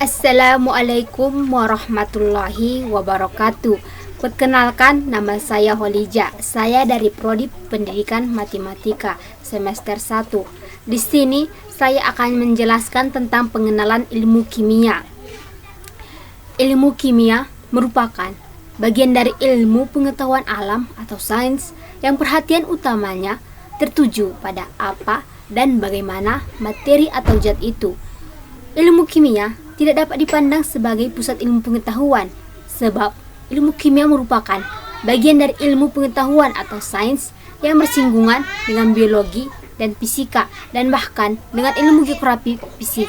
Assalamualaikum warahmatullahi wabarakatuh. Perkenalkan, nama saya Holija. Saya dari Prodi Pendidikan Matematika semester 1. Di sini saya akan menjelaskan tentang pengenalan ilmu kimia. Ilmu kimia merupakan bagian dari ilmu pengetahuan alam atau sains yang perhatian utamanya tertuju pada apa dan bagaimana materi atau zat itu. Ilmu kimia tidak dapat dipandang sebagai pusat ilmu pengetahuan, sebab ilmu kimia merupakan bagian dari ilmu pengetahuan atau sains yang bersinggungan dengan biologi dan fisika, dan bahkan dengan ilmu geografi fisik.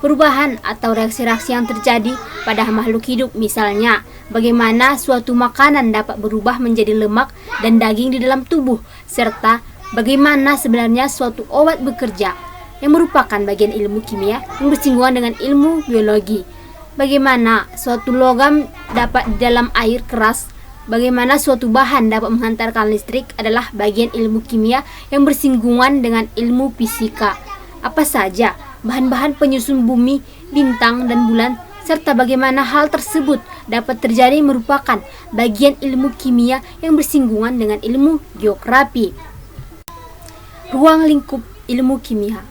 Perubahan atau reaksi-reaksi yang terjadi pada makhluk hidup, misalnya bagaimana suatu makanan dapat berubah menjadi lemak dan daging di dalam tubuh, serta bagaimana sebenarnya suatu obat bekerja, yang merupakan bagian ilmu kimia yang bersinggungan dengan ilmu biologi. Bagaimana suatu logam dapat di dalam air keras, bagaimana suatu bahan dapat menghantarkan listrik adalah bagian ilmu kimia yang bersinggungan dengan ilmu fisika. Apa saja bahan-bahan penyusun bumi, bintang, dan bulan, serta bagaimana hal tersebut dapat terjadi merupakan bagian ilmu kimia yang bersinggungan dengan ilmu geografi. Ruang lingkup ilmu kimia.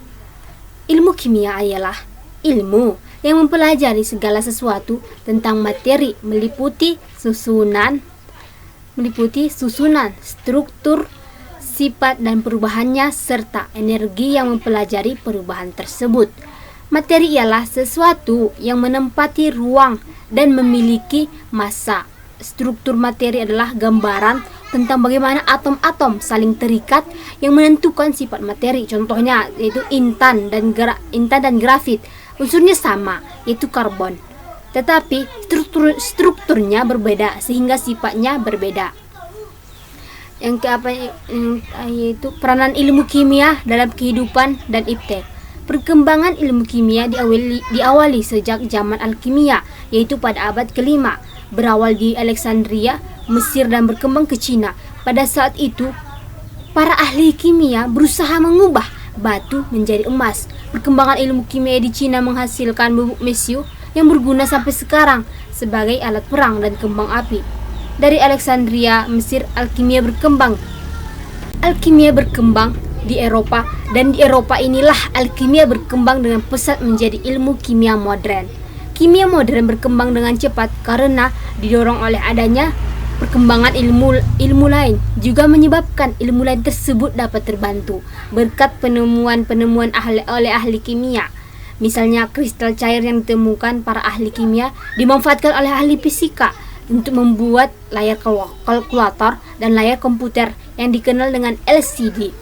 Ilmu kimia ialah ilmu yang mempelajari segala sesuatu tentang materi, meliputi susunan, struktur, sifat dan perubahannya, serta energi yang mempelajari perubahan tersebut. Materi ialah sesuatu yang menempati ruang dan memiliki massa. Struktur materi adalah gambaran tentang bagaimana atom-atom saling terikat yang menentukan sifat materi. Contohnya yaitu intan dan grafit. Unsurnya sama, yaitu karbon. Tetapi strukturnya berbeda sehingga sifatnya berbeda. Yaitu peranan ilmu kimia dalam kehidupan dan iptek. Perkembangan ilmu kimia diawali sejak zaman alkimia, yaitu pada abad ke-5. Berawal di Alexandria, Mesir, dan berkembang ke Cina. Pada saat itu, para ahli kimia berusaha mengubah batu menjadi emas. Perkembangan ilmu kimia di Cina menghasilkan bubuk mesiu yang berguna sampai sekarang sebagai alat perang dan kembang api. Dari Alexandria, Mesir, alkimia berkembang di Eropa, dan di Eropa inilah alkimia berkembang dengan pesat menjadi ilmu kimia modern. Kimia modern berkembang dengan cepat karena didorong oleh adanya perkembangan ilmu lain, juga menyebabkan ilmu lain tersebut dapat terbantu berkat penemuan-penemuan oleh ahli kimia. Misalnya kristal cair yang ditemukan para ahli kimia dimanfaatkan oleh ahli fisika untuk membuat layar kalkulator dan layar komputer yang dikenal dengan LCD.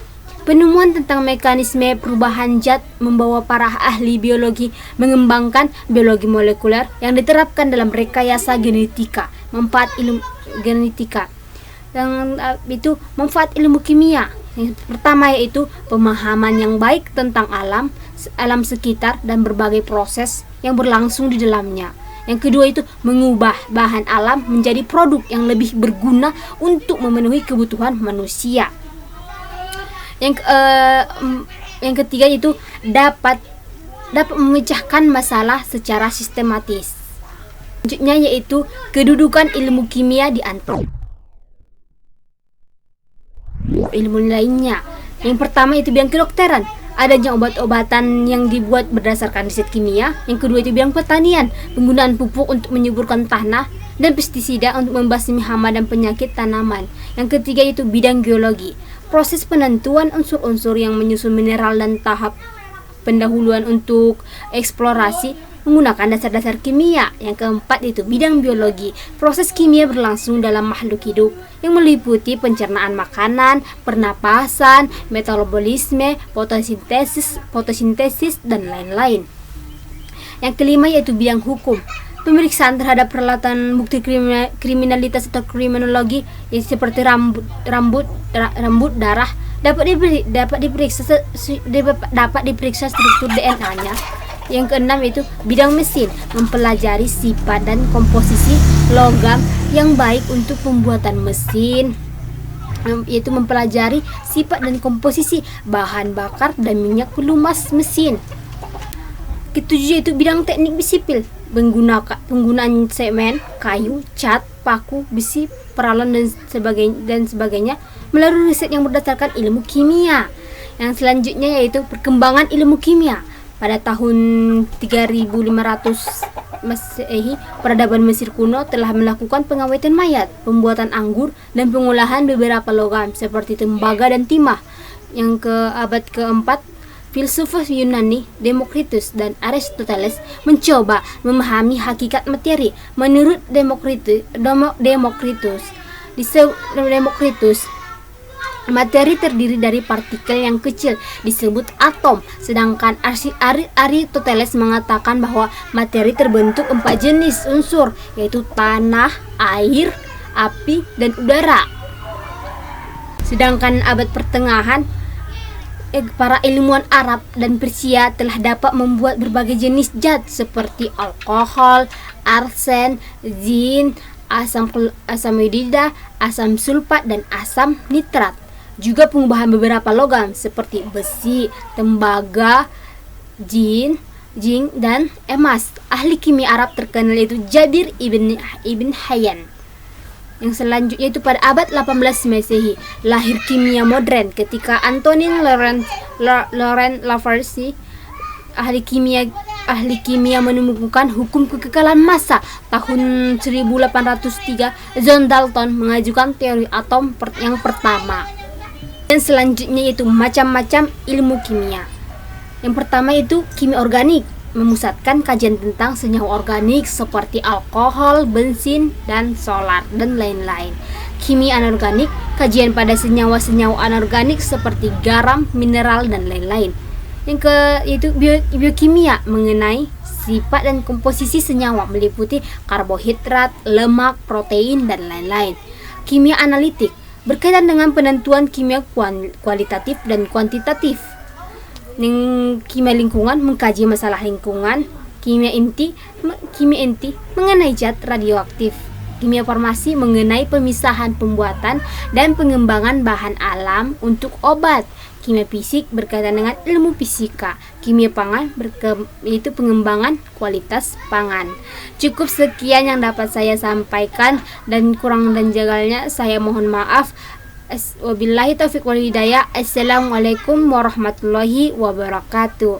Penemuan tentang mekanisme perubahan zat membawa para ahli biologi mengembangkan biologi molekuler yang diterapkan dalam rekayasa genetika. Manfaat ilmu kimia. Yang pertama yaitu pemahaman yang baik tentang alam sekitar dan berbagai proses yang berlangsung di dalamnya. Yang kedua itu mengubah bahan alam menjadi produk yang lebih berguna untuk memenuhi kebutuhan manusia. Yang ketiga itu dapat memecahkan masalah secara sistematis. Selanjutnya yaitu kedudukan ilmu kimia di antara ilmu lainnya. Yang pertama itu bidang kedokteran. Adanya obat-obatan yang dibuat berdasarkan riset kimia. Yang kedua itu bidang pertanian, penggunaan pupuk untuk menyuburkan tanah dan pestisida untuk membasmi hama dan penyakit tanaman. Yang ketiga itu bidang geologi, proses penentuan unsur-unsur yang menyusun mineral dan tahap pendahuluan untuk eksplorasi menggunakan dasar-dasar kimia. Yang keempat itu bidang biologi, proses kimia berlangsung dalam makhluk hidup yang meliputi pencernaan makanan, pernapasan, metabolisme, fotosintesis, dan lain-lain. Yang kelima yaitu bidang hukum, pemeriksaan terhadap peralatan bukti kriminalitas atau kriminologi, seperti rambut, darah dapat diperiksa struktur DNA-nya. Yang keenam itu bidang mesin, mempelajari sifat dan komposisi logam yang baik untuk pembuatan mesin, yaitu mempelajari sifat dan komposisi bahan bakar dan minyak pelumas mesin. Ketujuh yaitu bidang teknik sipil, penggunaan semen, kayu, cat, paku, besi, peralon dan sebagainya melalui riset yang berdasarkan ilmu kimia. Yang selanjutnya yaitu perkembangan ilmu kimia. Pada tahun 3500 Masehi, peradaban Mesir kuno telah melakukan pengawetan mayat, pembuatan anggur, dan pengolahan beberapa logam seperti tembaga dan timah. Yang ke abad keempat, filsuf Yunani Demokritus dan Aristoteles mencoba memahami hakikat materi. Menurut Demokritus, materi terdiri dari partikel yang kecil disebut atom, sedangkan Aristoteles mengatakan bahwa materi terbentuk 4 jenis unsur, yaitu tanah, air, api, dan udara. Sedangkan abad pertengahan, para ilmuwan Arab dan Persia telah dapat membuat berbagai jenis zat seperti alkohol, arsen, zin, asam hidrida, asam sulfat, dan asam nitrat. Juga pengubahan beberapa logam seperti besi, tembaga, zinc, dan emas. Ahli kimia Arab terkenal yaitu Jabir ibn Hayyan. Yang selanjutnya itu pada abad 18 Masehi, lahir kimia modern ketika Antonin Laurent Lavoisier, ahli kimia menemukan hukum kekekalan massa. Tahun 1803, John Dalton mengajukan teori atom yang pertama. Dan selanjutnya itu macam-macam ilmu kimia. Yang pertama itu kimia organik, memusatkan kajian tentang senyawa organik seperti alkohol, bensin, dan solar, dan lain-lain. Kimia anorganik, kajian pada senyawa-senyawa anorganik seperti garam, mineral, dan lain-lain. Yang yaitu biokimia, mengenai sifat dan komposisi senyawa meliputi karbohidrat, lemak, protein, dan lain-lain. Kimia analitik, berkaitan dengan penentuan kimia kualitatif dan kuantitatif. Kimia lingkungan, mengkaji masalah lingkungan. Kimia inti mengenai zat radioaktif. Kimia farmasi, mengenai pemisahan, pembuatan, dan pengembangan bahan alam untuk obat. Kimia fisik, berkaitan dengan ilmu fisika. Kimia pangan, yaitu pengembangan kualitas pangan. Cukup sekian yang dapat saya sampaikan, dan kurang dan jagalnya saya mohon maaf. Wabillahi taufiq wal hidayah. Assalamualaikum warahmatullahi wabarakatuh.